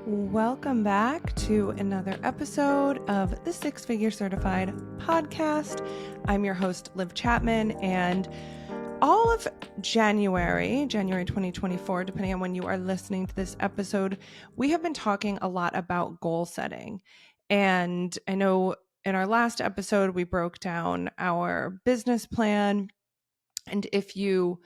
Welcome back to another episode of the Six Figure Certified podcast. I'm your host, Liv Chapman, and all of January 2024, depending on when you are listening to this episode, we have been talking a lot about goal setting. And I know in our last episode, we broke down our business plan. And if you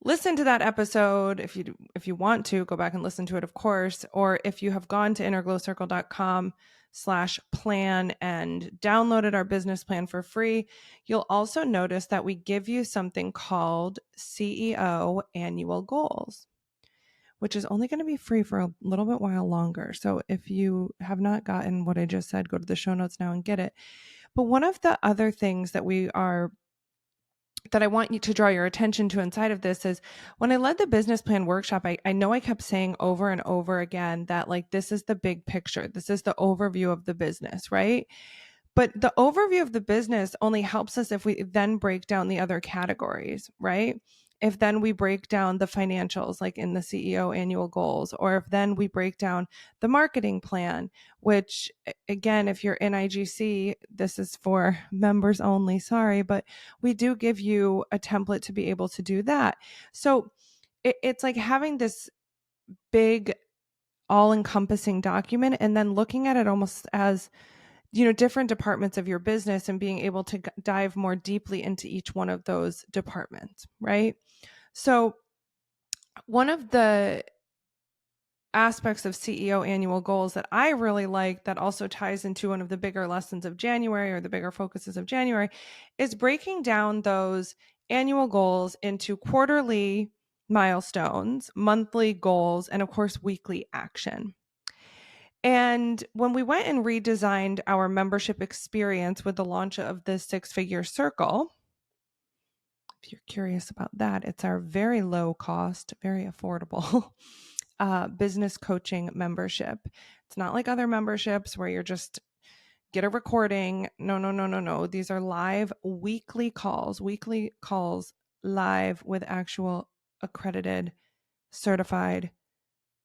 listen to that episode, if you want to go back and listen to it, of course, or if you have gone to innerglowcircle.com/plan and downloaded our business plan for free, you'll also notice that we give you something called CEO annual goals, which is only going to be free for a little bit while longer. So if you have not gotten what I just said, go to the show notes now and get it. But one of the other things that I want you to draw your attention to inside of this is when I led the business plan workshop, I know I kept saying over and over again that this is the big picture. This is the overview of the business, right? But the overview of the business only helps us if we then break down the other categories, right? If then we break down the financials, like in the CEO annual goals, or if then we break down the marketing plan, which again, if you're in IGC, this is for members only, sorry, but we do give you a template to be able to do that. So it's like having this big all-encompassing document and then looking at it almost as different departments of your business and being able to dive more deeply into each one of those departments, right? So one of the aspects of CEO annual goals that I really like that also ties into one of the bigger lessons of January or the bigger focuses of January is breaking down those annual goals into quarterly milestones, monthly goals, and of course, weekly action. And when we went and redesigned our membership experience with the launch of the Six Figure Circle, if you're curious about that, it's our very low cost, very affordable business coaching membership. It's not like other memberships where you're just get a recording. No. These are live weekly calls live with actual accredited, certified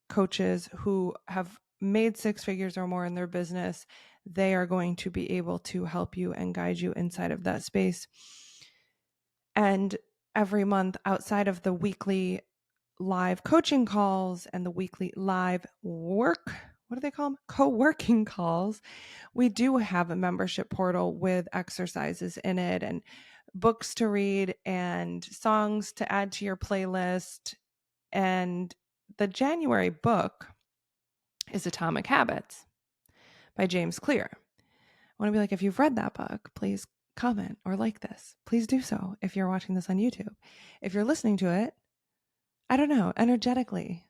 coaches who have made six figures or more in their business. They are going to be able to help you and guide you inside of that space. And every month, outside of the weekly live coaching calls and the weekly live what do they call them? Co-working calls, we do have a membership portal with exercises in it and books to read and songs to add to your playlist. And the January book is Atomic Habits by James Clear. I want to be like, if you've read that book, please comment or like this. Please do so if you're watching this on YouTube. If you're listening to it, I don't know, energetically,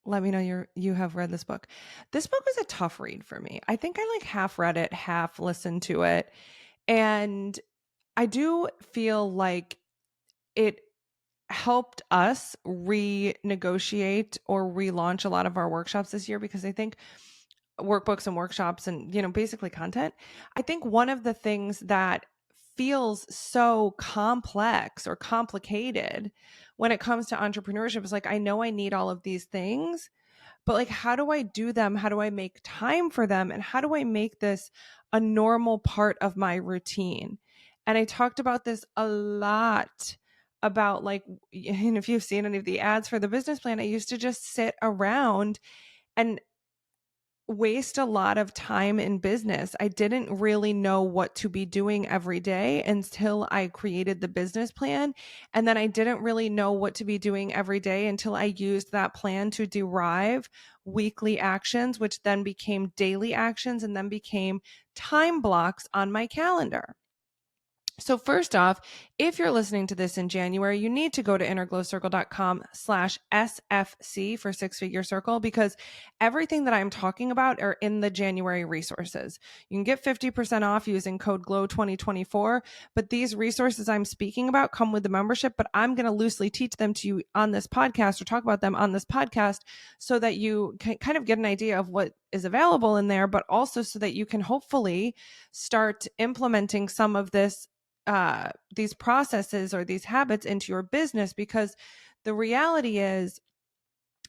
let me know you have read this book. This book was a tough read for me. I think I half read it, half listened to it. And I do feel like it helped us renegotiate or relaunch a lot of our workshops this year, because I think workbooks and workshops and, basically content, I think one of the things that feels so complex or complicated when it comes to entrepreneurship is I know I need all of these things, but how do I do them? How do I make time for them? And how do I make this a normal part of my routine? And I talked about this a lot about and if you've seen any of the ads for the business plan, I used to just sit around and waste a lot of time in business. I didn't really know what to be doing every day until I created the business plan. And then I didn't really know what to be doing every day until I used that plan to derive weekly actions, which then became daily actions and then became time blocks on my calendar. So first off, if you're listening to this in January, you need to go to innerglowcircle.com/SFC for Six Figure Circle, because everything that I'm talking about are in the January resources. You can get 50% off using code GLOW2024, but these resources I'm speaking about come with the membership, but I'm going to loosely teach them to you on this podcast or talk about them on this podcast so that you can kind of get an idea of what is available in there, but also so that you can hopefully start implementing some of these processes or these habits into your business. Because the reality is,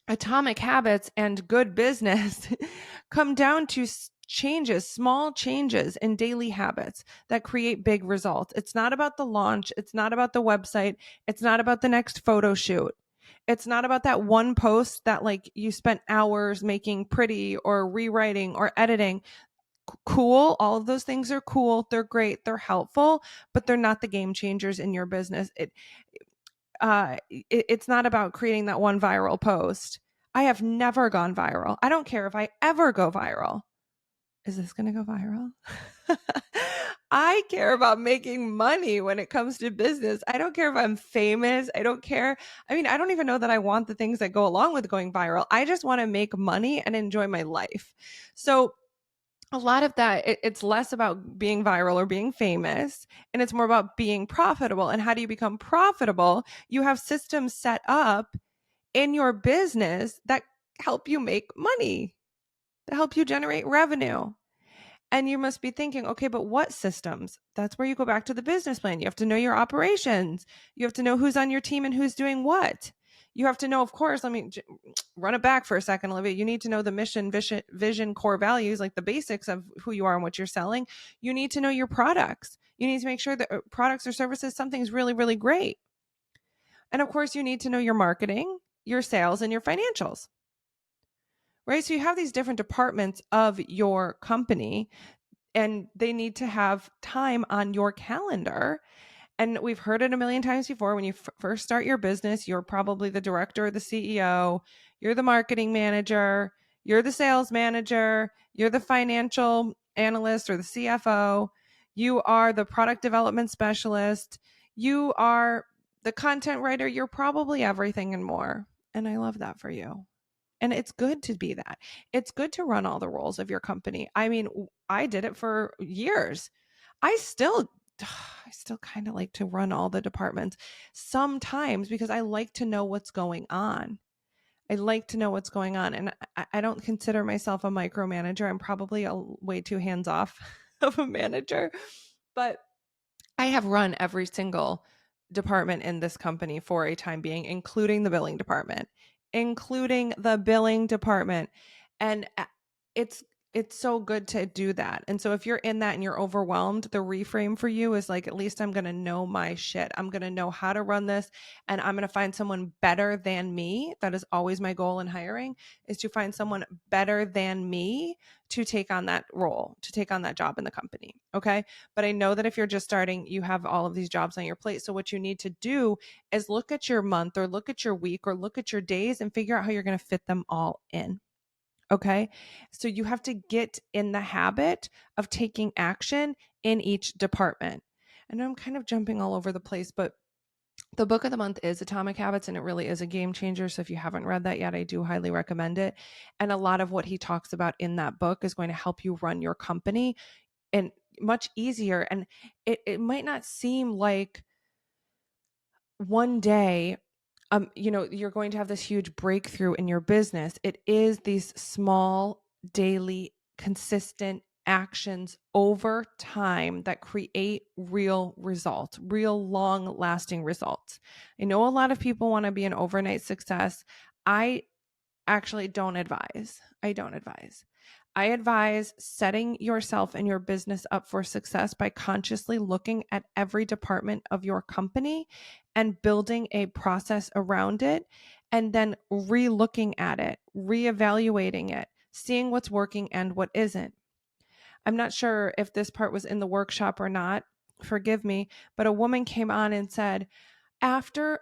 atomic habits and good business come down to changes, small changes in daily habits that create big results. It's not about the launch. It's not about the website. It's not about the next photo shoot. It's not about that one post that like you spent hours making pretty or rewriting or editing. Cool. All of those things are cool. They're great. They're helpful, but they're not the game changers in your business. It's not about creating that one viral post. I have never gone viral. I don't care if I ever go viral. Is this going to go viral? I care about making money when it comes to business. I don't care if I'm famous. I don't care. I mean, I don't even know that I want the things that go along with going viral. I just want to make money and enjoy my life. So a lot of that, it's less about being viral or being famous, and it's more about being profitable. And how do you become profitable? You have systems set up in your business that help you make money, that help you generate revenue. And you must be thinking, okay, but what systems? That's where you go back to the business plan. You have to know your operations. You have to know who's on your team and who's doing what. You have to know, of course, let me run it back for a second, Olivia. You need to know the mission, vision, core values, like the basics of who you are and what you're selling. You need to know your products. You need to make sure that products or services, something's really, really great. And of course, you need to know your marketing, your sales, and your financials. Right? So you have these different departments of your company, and they need to have time on your calendar. And we've heard it a million times before. When you first start your business, you're probably the director or the CEO, you're the marketing manager, you're the sales manager, you're the financial analyst or the CFO, you are the product development specialist, you are the content writer, you're probably everything and more. And I love that for you. And it's good to be that. It's good to run all the roles of your company. I mean, I did it for years. I still I still kind of like to run all the departments sometimes because I like to know what's going on. I like to know what's going on. And I don't consider myself a micromanager. I'm probably a way too hands off of a manager, but I have run every single department in this company for a time being, including the billing department, including the billing department. And it's it's so good to do that. And so if you're in that and you're overwhelmed, the reframe for you is like, at least I'm going to know my shit. I'm going to know how to run this, and I'm going to find someone better than me. That is always my goal in hiring, is to find someone better than me to take on that role, to take on that job in the company. Okay? But I know that if you're just starting, you have all of these jobs on your plate. So what you need to do is look at your month or look at your week or look at your days and figure out how you're going to fit them all in. Okay. So you have to get in the habit of taking action in each department. And I'm kind of jumping all over the place, but the book of the month is Atomic Habits, and it really is a game changer. So if you haven't read that yet, I do highly recommend it. And a lot of what he talks about in that book is going to help you run your company and much easier. And it might not seem like one day you're going to have this huge breakthrough in your business. It is these small, daily, consistent actions over time that create real results, real long lasting results. I know a lot of people want to be an overnight success. I actually don't advise. I advise setting yourself and your business up for success by consciously looking at every department of your company and building a process around it, and then re-looking at it, re-evaluating it, seeing what's working and what isn't. I'm not sure if this part was in the workshop or not. Forgive me, but a woman came on and said, after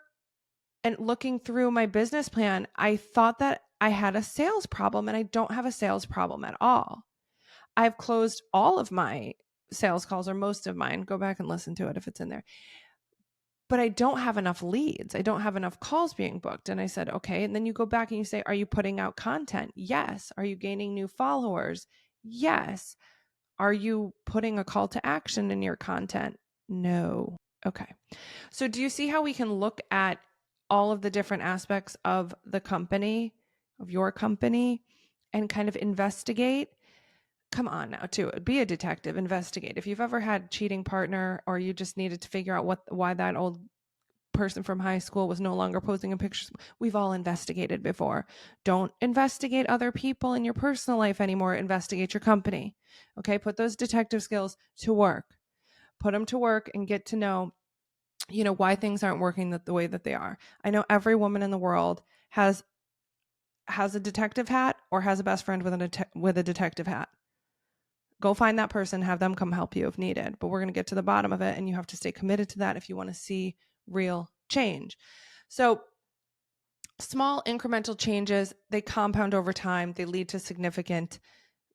and looking through my business plan, I thought that I had a sales problem, and I don't have a sales problem at all. I've closed all of my sales calls, or most of mine. Go back and listen to it if it's in there. But I don't have enough leads. I don't have enough calls being booked. And I said, okay. And then you go back and you say, are you putting out content? Yes. Are you gaining new followers? Yes. Are you putting a call to action in your content? No. Okay. So do you see how we can look at all of the different aspects of the company, of your company, and kind of investigate? Come on now, too. Be a detective, investigate. If you've ever had a cheating partner, or you just needed to figure out why that old person from high school was no longer posting in pictures. We've all investigated before. Don't investigate other people in your personal life anymore. Investigate your company. Okay, put those detective skills to work. Put them to work and get to know, why things aren't working the way that they are. I know every woman in the world has a detective hat or has a best friend with a detective hat. Go find that person, have them come help you if needed. But we're going to get to the bottom of it, and you have to stay committed to that if you want to see real change. So small incremental changes, they compound over time. They lead to significant,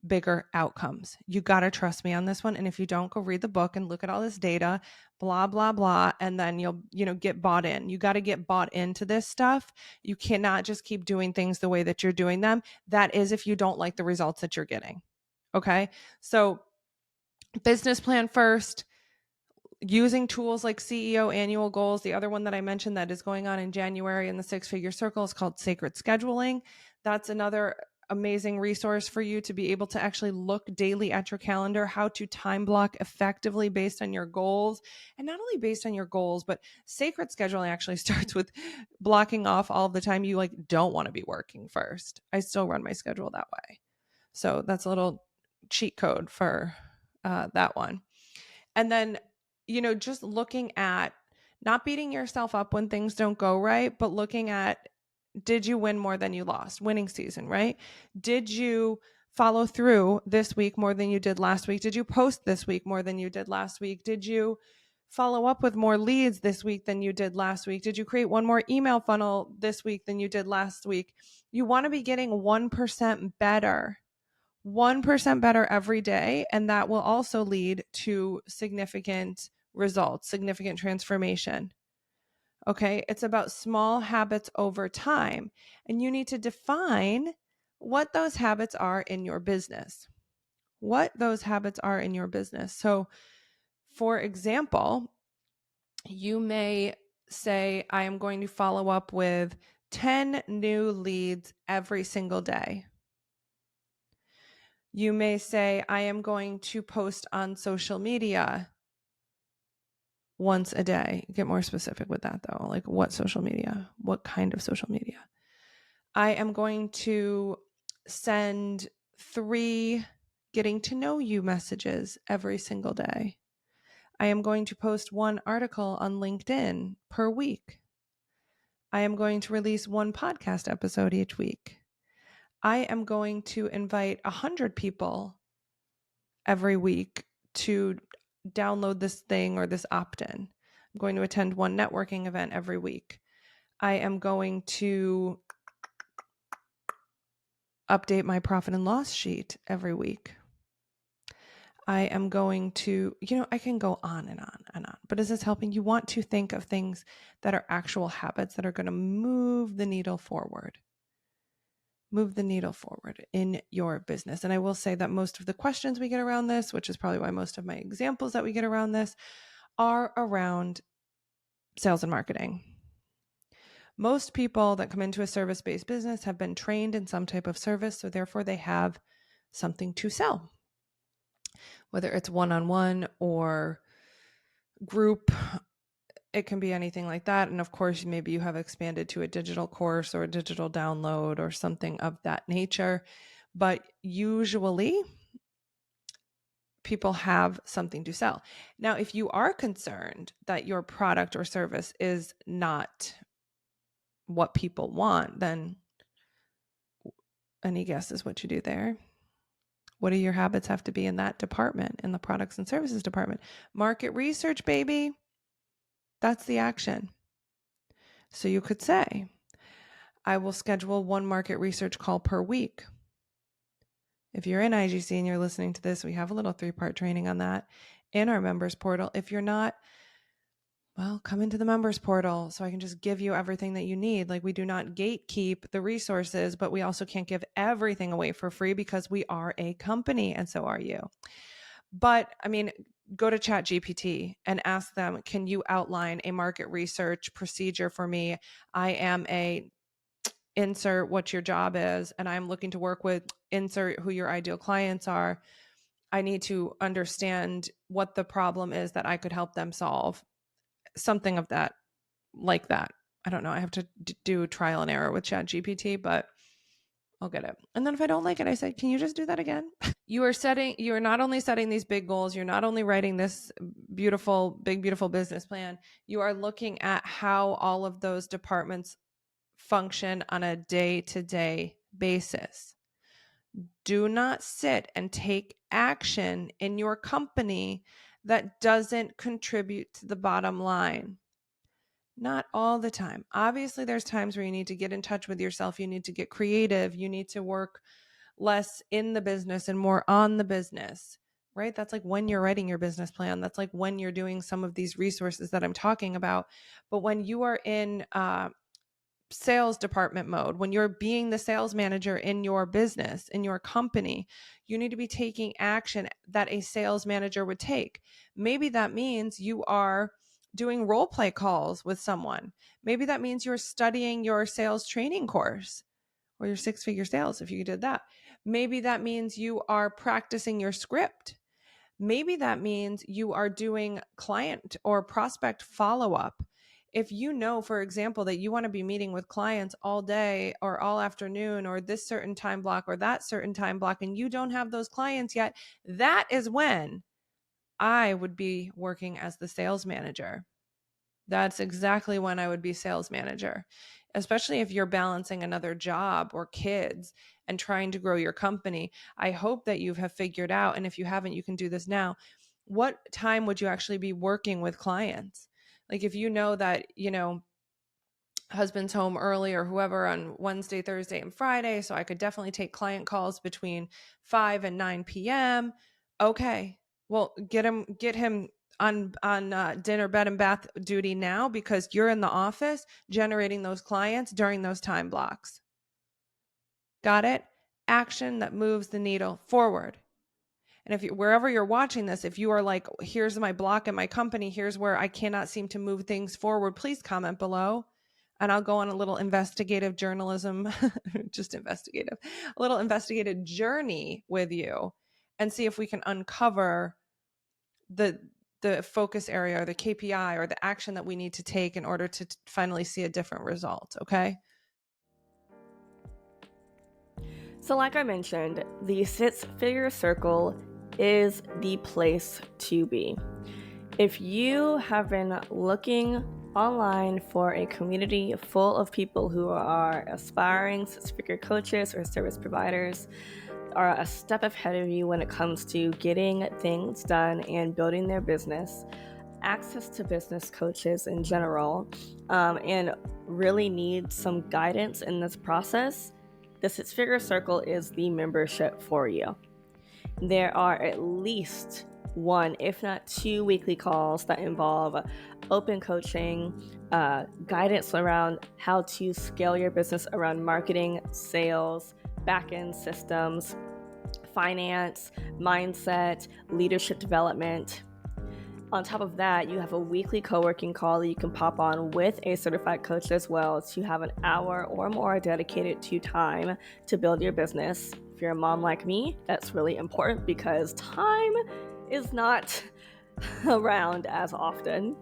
bigger outcomes. You got to trust me on this one. And if you don't, go read the book and look at all this data, blah, blah, blah. And then you'll, get bought in. You got to get bought into this stuff. You cannot just keep doing things the way that you're doing them. That is if you don't like the results that you're getting. Okay. So business plan first, using tools like CEO annual goals. The other one that I mentioned that is going on in January in the 6-figure circle is called Sacred Scheduling. That's another amazing resource for you to be able to actually look daily at your calendar, how to time block effectively based on your goals. And not only based on your goals, but sacred scheduling actually starts with blocking off all the time you don't want to be working first. I still run my schedule that way. So that's a little cheat code for that one. And then, just looking at not beating yourself up when things don't go right, but looking at, did you win more than you lost? Winning season, right? Did you follow through this week more than you did last week? Did you post this week more than you did last week? Did you follow up with more leads this week than you did last week? Did you create one more email funnel this week than you did last week? You want to be getting 1% better. 1% better every day. And that will also lead to significant results, significant transformation. Okay. It's about small habits over time. And you need to define what those habits are in your business. What those habits are in your business. So, for example, you may say, I am going to follow up with 10 new leads every single day. You may say, I am going to post on social media once a day. Get more specific with that though. Like what social media? What kind of social media? I am going to send 3 getting to know you messages every single day. I am going to post 1 article on LinkedIn per week. I am going to release 1 podcast episode each week. I am going to invite 100 people every week to download this thing or this opt-in. I'm going to attend 1 networking event every week. I am going to update my profit and loss sheet every week. I am going to, I can go on and on and on. But is this helping? You want to think of things that are actual habits that are going to move the needle forward. Move the needle forward in your business. And I will say that most of the questions we get around this, which is probably why most of my examples that we get around this, are around sales and marketing. Most people that come into a service-based business have been trained in some type of service, so therefore they have something to sell. Whether it's one-on-one or group, it can be anything like that. And of course, maybe you have expanded to a digital course or a digital download or something of that nature. But usually people have something to sell. Now, if you are concerned that your product or service is not what people want, then any guesses what you do there? What do your habits have to be in that department, in the products and services department? Market research, baby. That's the action. So you could say, I will schedule 1 market research call per week. If you're in IGC and you're listening to this, we have a little 3-part training on that in our members portal. If you're not, well, come into the members portal so I can just give you everything that you need. Like, we do not gatekeep the resources, but we also can't give everything away for free because we are a company and so are you. But I mean, go to ChatGPT and ask them, can you outline a market research procedure for me? I am a insert what your job is, and I'm looking to work with insert who your ideal clients are. I need to understand what the problem is that I could help them solve. Something of that like that. I don't know. I have to do trial and error with ChatGPT, but I'll get it. And then if I don't like it, I say, can you just do that again? You are not only setting these big goals, you're not only writing this beautiful business plan, you are looking at how all of those departments function on a day-to-day basis. Do not sit and take action in your company that doesn't contribute to the bottom line. Not all the time. Obviously, there's times where you need to get in touch with yourself. You need to get creative. You need to work less in the business and more on the business, right? That's like when you're writing your business plan. That's like when you're doing some of these resources that I'm talking about. But when you are in sales department mode, when you're being the sales manager in your business, in your company, you need to be taking action that a sales manager would take. Maybe that means you are doing role play calls with someone. Maybe that means you're studying your sales training course or your six-figure sales if you did that. Maybe that means you are practicing your script. Maybe that means you are doing client or prospect follow-up. If you know, for example, that you want to be meeting with clients all day or all afternoon or this certain time block or that certain time block, and you don't have those clients yet, that is when I would be working as the sales manager. That's exactly when I would be sales manager, especially if you're balancing another job or kids and trying to grow your company. I hope that you have figured out, and if you haven't, you can do this now. What time would you actually be working with clients? Like if you know that, husband's home early or whoever on Wednesday, Thursday, and Friday, so I could definitely take client calls between 5 and 9 p.m. Okay. Well, get him on dinner, bed, and bath duty now because you're in the office generating those clients during those time blocks. Got it? Action that moves the needle forward. And if wherever you're watching this, if you are like, here's my block in my company, here's where I cannot seem to move things forward, please comment below. And I'll go on a little investigative journalism, just investigative, a little investigative journey with you and see if we can uncover the focus area or the KPI or the action that we need to take in order to finally see a different result. Okay. So like I mentioned, the six-figure circle is the place to be. If you have been looking online for a community full of people who are aspiring six-figure coaches or service providers, are a step ahead of you when it comes to getting things done and building their business, access to business coaches in general, and really need some guidance in this process, the Six-Figure Circle is the membership for you. There are at least one, if not two, weekly calls that involve open coaching, guidance around how to scale your business around marketing, sales, back-end systems, finance, mindset, leadership development. On top of that, you have a weekly co-working call that you can pop on with a certified coach as well to have an hour or more dedicated to time to build your business. If you're a mom like me, that's really important because time is not around as often.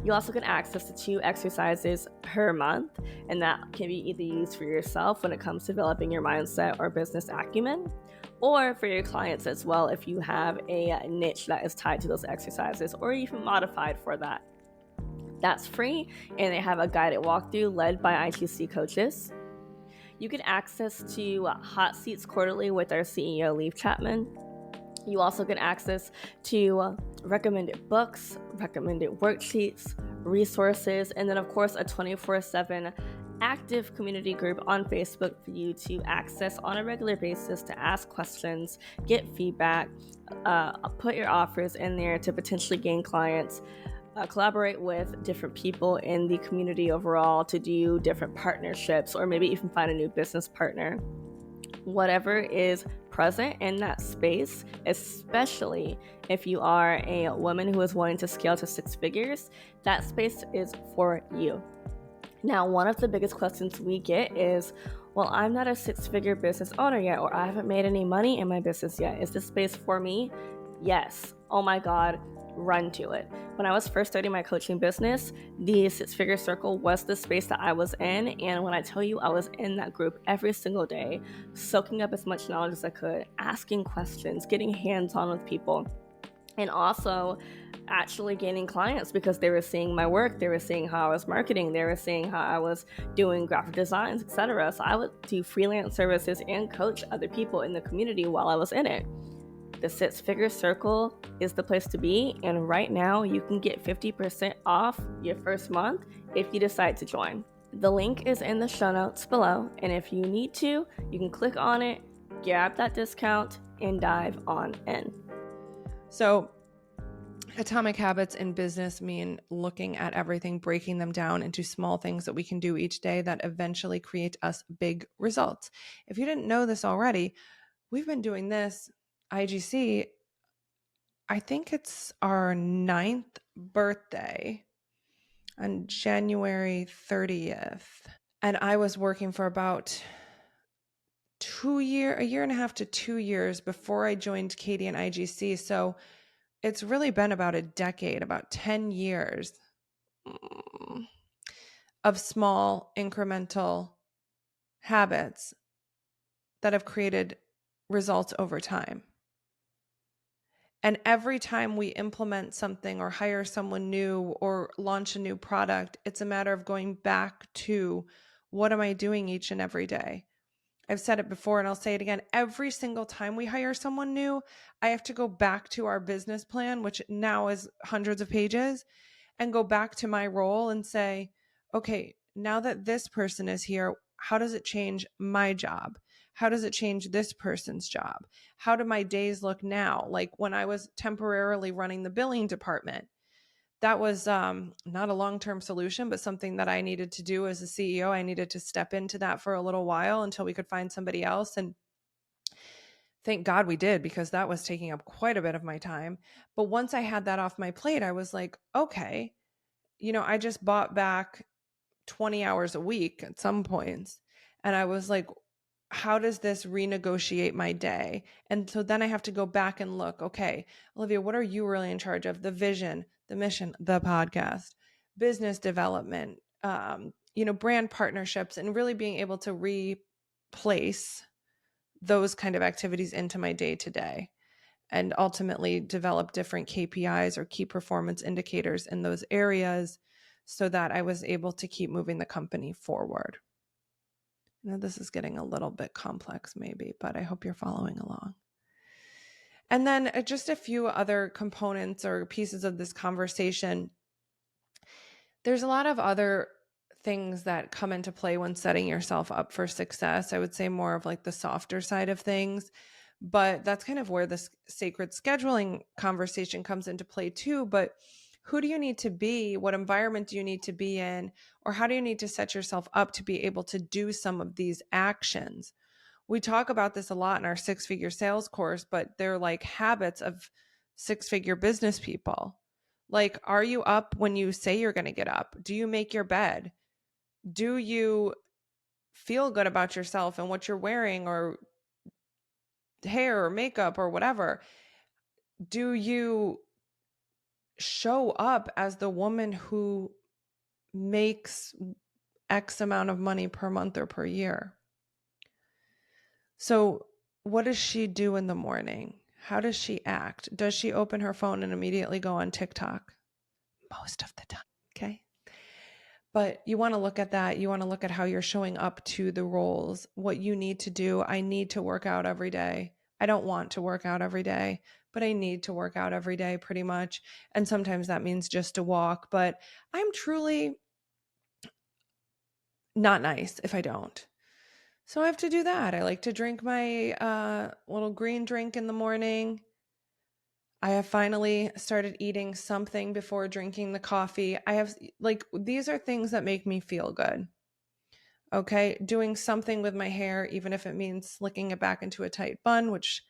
You also get access to 2 exercises per month, and that can be either used for yourself when it comes to developing your mindset or business acumen, or for your clients as well if you have a niche that is tied to those exercises or even modified for that. That's free, and they have a guided walkthrough led by ITC coaches. You get access to Hot Seats Quarterly with our CEO, Olivia Chapman. You also get access to recommended books, recommended worksheets, resources, and then of course a 24/7 active community group on Facebook for you to access on a regular basis to ask questions, get feedback, put your offers in there to potentially gain clients, collaborate with different people in the community overall to do different partnerships or maybe even find a new business partner. Whatever is present in that space, especially if you are a woman who is wanting to scale to 6 figures, that space is for you. Now, one of the biggest questions we get is, well, I'm not a 6-figure business owner yet, or I haven't made any money in my business yet. Is this space for me? Yes. Oh my God. run to it. When I was first starting my coaching business, the Six Figure Circle was the space that I was in. And when I tell you, I was in that group every single day, soaking up as much knowledge as I could, asking questions, getting hands on with people, and also actually gaining clients because they were seeing my work, they were seeing how I was marketing, they were seeing how I was doing graphic designs, etc. So I would do freelance services and coach other people in the community while I was in it. The Six Figure Circle is the place to be, and right now you can get 50% off your first month if you decide to join. The link is in the show notes below, and if you need to, you can click on it, grab that discount, and dive on in. So, atomic habits in business mean looking at everything, breaking them down into small things that we can do each day that eventually create us big results. If you didn't know this already, we've been doing this IGC. I think it's our 9th birthday on January 30th. And I was working for about a year and a half to 2 years before I joined Katie and IGC. So it's really been about a decade, about 10 years of small incremental habits that have created results over time. And every time we implement something or hire someone new or launch a new product, it's a matter of going back to what am I doing each and every day? I've said it before and I'll say it again. Every single time we hire someone new, I have to go back to our business plan, which now is hundreds of pages, and go back to my role and say, okay, now that this person is here, how does it change my job? How does it change this person's job? How do my days look now? Like when I was temporarily running the billing department, that was not a long-term solution, but something that I needed to do as a CEO. I needed to step into that for a little while until we could find somebody else. And thank God we did, because that was taking up quite a bit of my time. But once I had that off my plate, I was like, okay, I just bought back 20 hours a week at some points. And I was like, how does this renegotiate my day? And so then I have to go back and look, okay, Olivia, what are you really in charge of? The vision, the mission, the podcast, business development, brand partnerships, and really being able to replace those kind of activities into my day to day, and ultimately develop different KPIs or key performance indicators in those areas so that I was able to keep moving the company forward. Now, this is getting a little bit complex maybe, but I hope you're following along. And then just a few other components or pieces of this conversation. There's a lot of other things that come into play when setting yourself up for success. I would say more of like the softer side of things, but that's kind of where this sacred scheduling conversation comes into play too. But who do you need to be? What environment do you need to be in? Or how do you need to set yourself up to be able to do some of these actions? We talk about this a lot in our 6-figure sales course, but they're like habits of 6-figure business people. Like, are you up when you say you're going to get up? Do you make your bed? Do you feel good about yourself and what you're wearing or hair or makeup or whatever? Do you show up as the woman who makes X amount of money per month or per year? So what does she do in the morning? How does she act? Does she open her phone and immediately go on TikTok? Most of the time. Okay. But you want to look at that. You want to look at how you're showing up to the roles, what you need to do. I need to work out every day. I don't want to work out every day, but I need to work out every day pretty much. And sometimes that means just a walk, but I'm truly not nice if I don't. So I have to do that. I like to drink my little green drink in the morning. I have finally started eating something before drinking the coffee. These are things that make me feel good. Okay. Doing something with my hair, even if it means slicking it back into a tight bun, which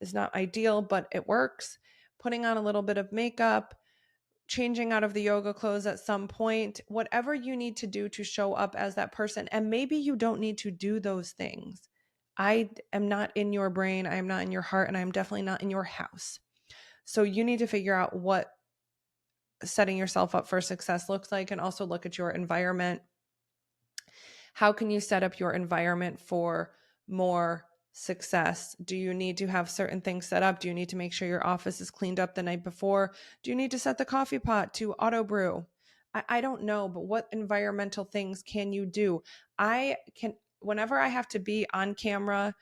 is not ideal, but it works. Putting on a little bit of makeup, changing out of the yoga clothes at some point, whatever you need to do to show up as that person. And maybe you don't need to do those things. I am not in your brain. I am not in your heart, and I'm definitely not in your house. So you need to figure out what setting yourself up for success looks like, and also look at your environment. How can you set up your environment for more success? Do you need to have certain things set up? Do you need to make sure your office is cleaned up the night before? Do you need to set the coffee pot to auto brew? I don't know, but what environmental things can you do? I can, whenever I have to be on camera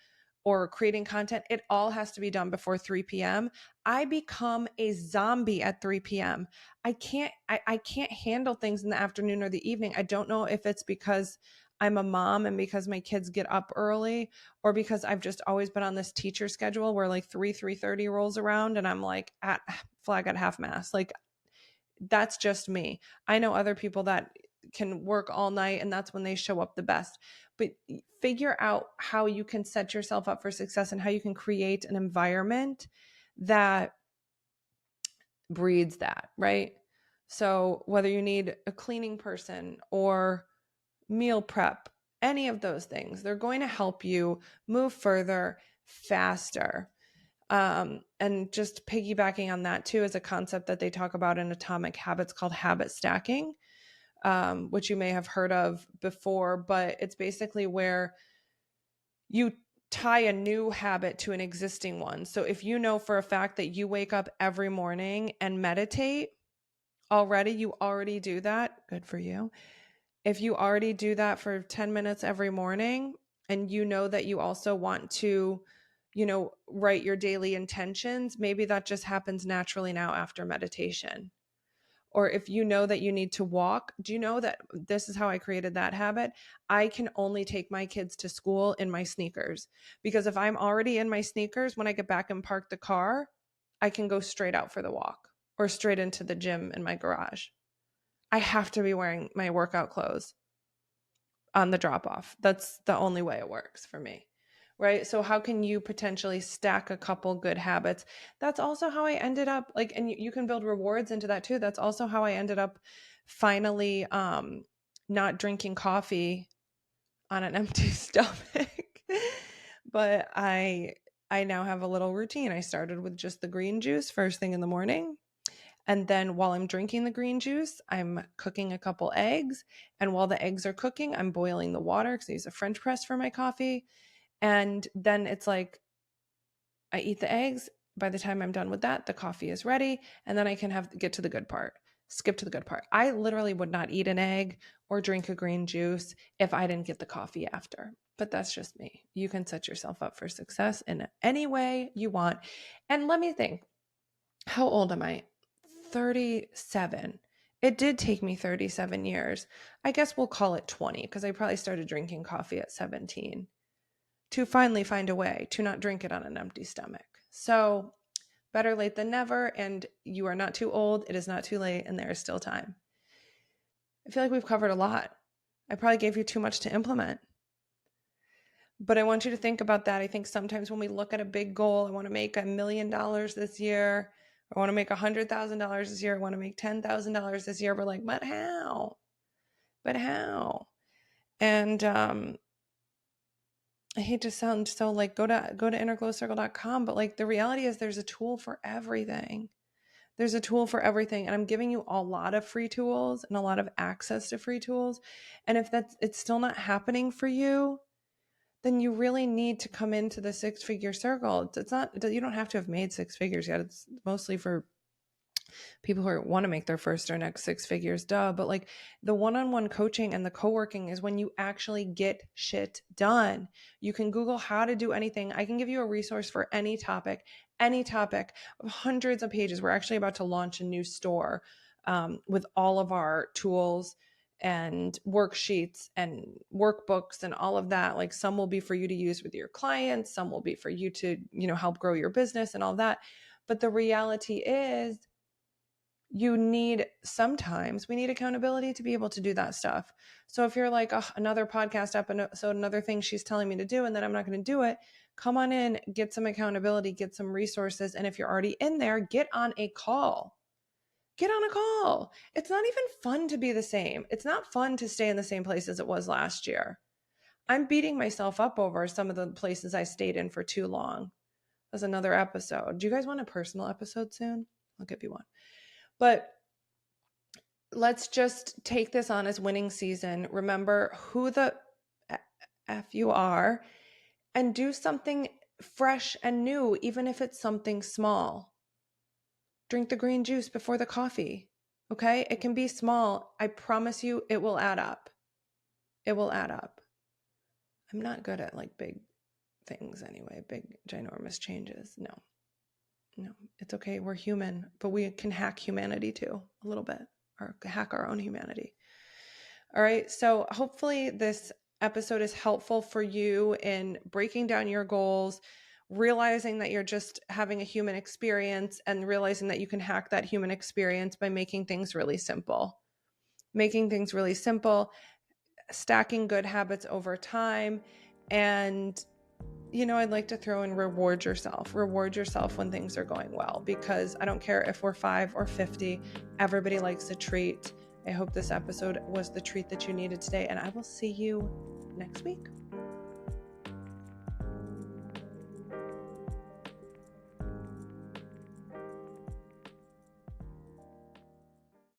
or creating content, it all has to be done before 3 p.m. I become a zombie at 3 p.m. I can't handle things in the afternoon or the evening. I don't know if it's because I'm a mom and because my kids get up early, or because I've just always been on this teacher schedule where like 3:30 rolls around and I'm like at flag at half mast. Like, that's just me. I know other people that can work all night and that's when they show up the best. But figure out how you can set yourself up for success and how you can create an environment that breeds that, right? So whether you need a cleaning person or meal prep, any of those things, they're going to help you move further faster. And just piggybacking on that too is a concept that they talk about in Atomic Habits called habit stacking, which you may have heard of before, but it's basically where you tie a new habit to an existing one. So if you know for a fact that you wake up every morning and meditate already, you already do that, good for you. If you already do that for 10 minutes every morning, and you know that you also want to, write your daily intentions, maybe that just happens naturally now after meditation. Or if you know that you need to walk, do you know that this is how I created that habit? I can only take my kids to school in my sneakers, because if I'm already in my sneakers, when I get back and park the car, I can go straight out for the walk or straight into the gym in my garage. I have to be wearing my workout clothes on the drop off. That's the only way it works for me. Right. So, how can you potentially stack a couple good habits? That's also how I ended up like, and you can build rewards into that too. That's also how I ended up finally not drinking coffee on an empty stomach. But I now have a little routine. I started with just the green juice first thing in the morning. And then while I'm drinking the green juice, I'm cooking a couple eggs. And while the eggs are cooking, I'm boiling the water because I use a French press for my coffee. And then it's like I eat the eggs. By the time I'm done with that, the coffee is ready. And then I can get to the good part, skip to the good part. I literally would not eat an egg or drink a green juice if I didn't get the coffee after. But that's just me. You can set yourself up for success in any way you want. And let me think, how old am I? 37. It did take me 37 years. I guess we'll call it 20 because I probably started drinking coffee at 17 to finally find a way to not drink it on an empty stomach. So, better late than never. And you are not too old. It is not too late. And there is still time. I feel like we've covered a lot. I probably gave you too much to implement. But I want you to think about that. I think sometimes when we look at a big goal, I want to make $1 million this year. I want to make $100,000 this year. I want to make $10,000 this year. We're like, but how? But how? And I hate to sound so like go to innerglowcircle.com, but like the reality is there's a tool for everything. There's a tool for everything. And I'm giving you a lot of free tools and a lot of access to free tools. And if it's still not happening for you, then you really need to come into the six-figure circle. It's not, you don't have to have made six figures yet. It's mostly for people who want to make their first or next six figures, duh. But like the one-on-one coaching and the co-working is when you actually get shit done. You can Google how to do anything. I can give you a resource for any topic, hundreds of pages. We're actually about to launch a new store with all of our tools and worksheets and workbooks and all of that. Like some will be for you to use with your clients, some will be for you to, help grow your business and all that. But the reality is sometimes we need accountability to be able to do that stuff. So if you're like, oh, another podcast episode, another thing she's telling me to do, and then I'm not going to do it, come on in, get some accountability, get some resources. And if you're already in there, get on a call. Get on a call. It's not even fun to be the same. It's not fun to stay in the same place as it was last year. I'm beating myself up over some of the places I stayed in for too long. That's another episode. Do you guys want a personal episode soon? I'll give you one. But let's just take this on as winning season. Remember who the F you are and do something fresh and new, even if it's something small. Drink the green juice before the coffee. Okay? It can be small. I promise you it will add up. It will add up. I'm not good at like big things anyway, big ginormous changes. No, it's okay. We're human, but we can hack humanity too a little bit, or hack our own humanity. All right. So hopefully this episode is helpful for you in breaking down your goals, realizing that you're just having a human experience, and realizing that you can hack that human experience by making things really simple. Making things really simple, stacking good habits over time, and I'd like to throw in reward yourself when things are going well, because I don't care if we're 5 or 50, everybody likes a treat. I hope this episode was the treat that you needed today, and I will see you next week.